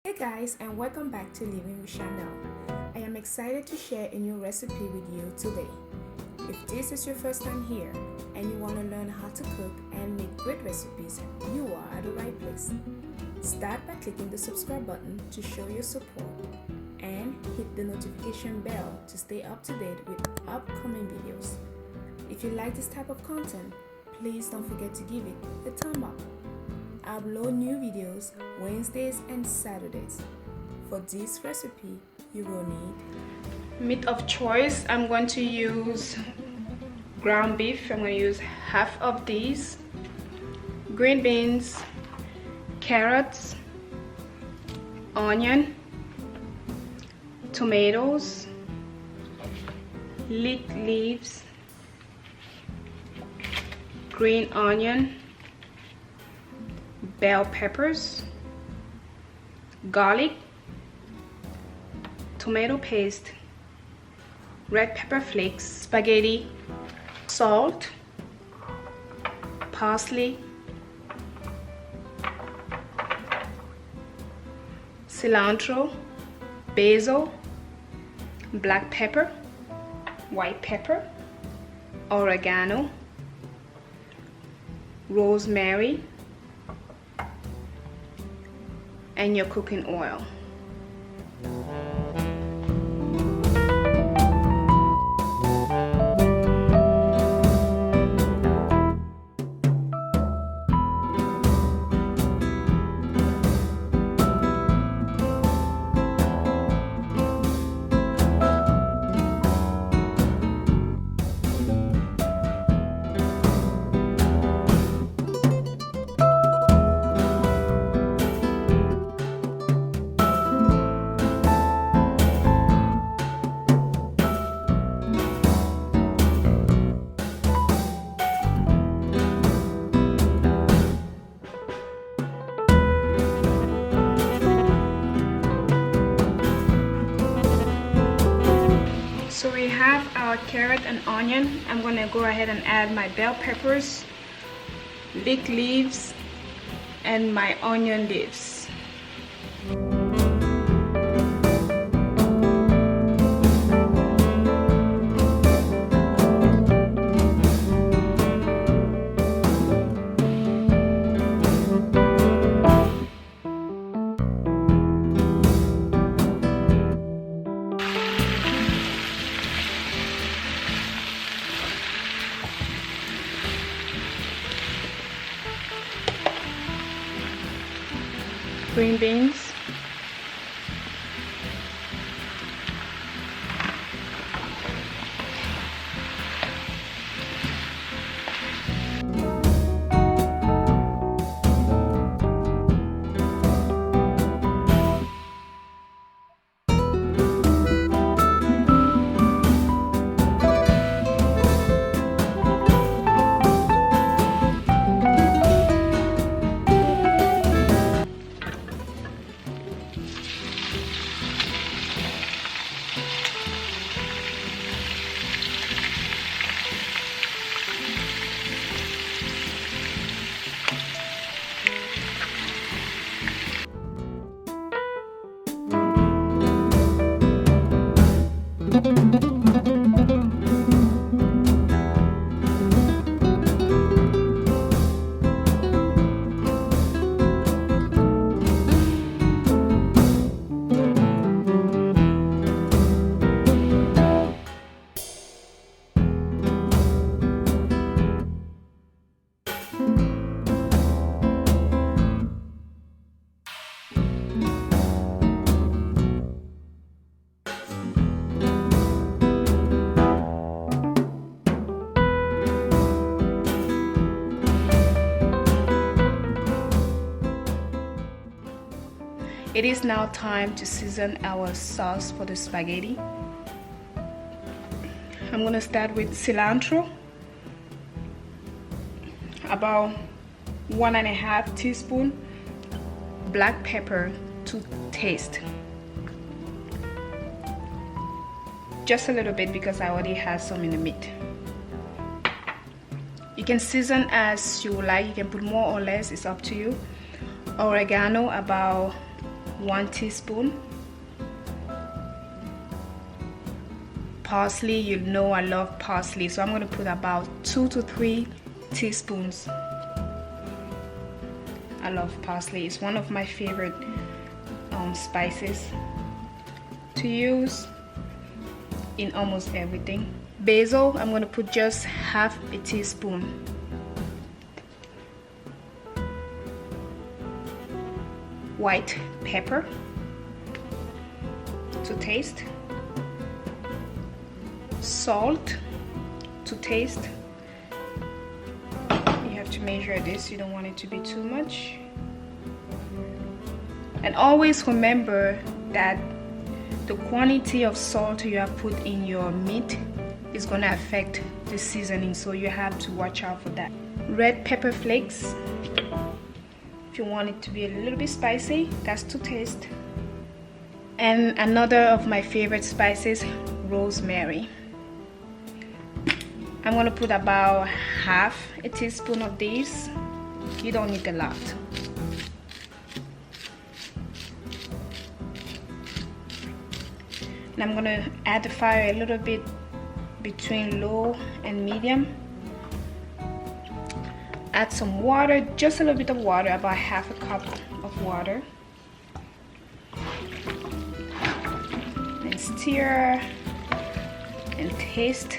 Hey guys, and welcome back to Living with Charnelle. I am excited to share a new recipe with you today. If this is your first time here and you want to learn how to cook and make great recipes, you are at the right place. Start by clicking the subscribe button to show your support and hit the notification bell to stay up to date with upcoming videos. If you like this type of content, please don't forget to give it a thumb up. I upload new videos Wednesdays and Saturdays. For this recipe, you will need meat of choice. I'm going to use ground beef. I'm going to use half of these. Green beans, carrots, onion, tomatoes, leek leaves, green onion, bell peppers, garlic, tomato paste, red pepper flakes, spaghetti, salt, parsley, cilantro, basil, black pepper, white pepper, oregano, rosemary, and your cooking oil. So we have our carrot and onion. I'm going to go ahead and add my bell peppers, leek leaves, and my onion leaves. Green beans, It is now time to season our sauce for the spaghetti. I'm going to start with cilantro, about 1.5 teaspoons, black pepper to taste. Just a little bit because I already have some in the meat. You can season as you like, you can put more or less, it's up to you. Oregano, about 1 teaspoon. Parsley, you know I love parsley, so I'm going to put about 2 to 3 teaspoons. I love parsley. It's one of my favorite spices to use in almost everything. Basil, I'm going to put just half a teaspoon. White pepper to taste. Salt to taste. You have to measure this, you don't want it to be too much. And always remember that the quantity of salt you have put in your meat is going to affect the seasoning, so you have to watch out for that. Red pepper flakes, if you want it to be a little bit spicy, that's to taste. And another of my favorite spices, rosemary. I'm going to put about half a teaspoon of these. You don't need a lot. And I'm going to add the fire a little bit between low and medium. Add some water, just a little bit of water, about half a cup of water. And stir and taste.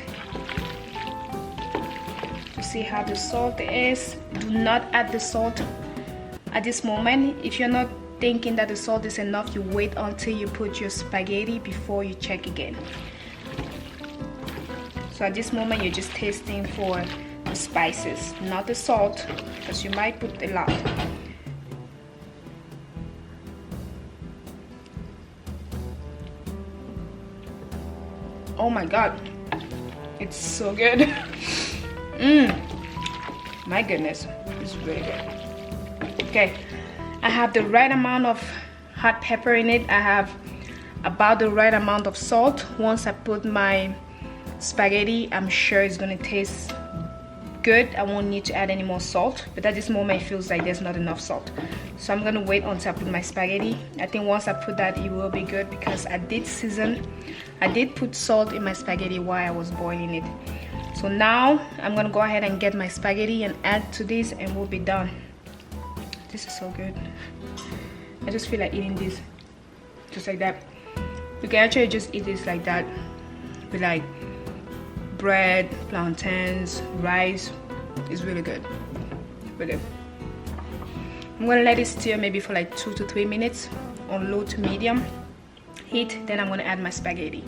See how the salt is. Do not add the salt at this moment. If you're not thinking that the salt is enough, you wait until you put your spaghetti before you check again. So at this moment you're just tasting for the spices, not the salt, because you might put a lot. Oh my god, it's so good. My goodness, it's really good. Okay, I have the right amount of hot pepper in it. I have about the right amount of salt. Once I put my spaghetti, I'm sure it's gonna taste good. I won't need to add any more salt, but at this moment it feels like there's not enough salt. So I'm gonna wait until I put my spaghetti. I think once I put that, it will be good, because I did put salt in my spaghetti while I was boiling it. So now I'm gonna go ahead and get my spaghetti and add to this, and we'll be done. This is so good. I just feel like eating this just like that. You can actually just eat this like that with like bread, plantains, rice. It's really good. Really good. I'm gonna let it stir maybe for like 2 to 3 minutes on low to medium heat. Then I'm gonna add my spaghetti.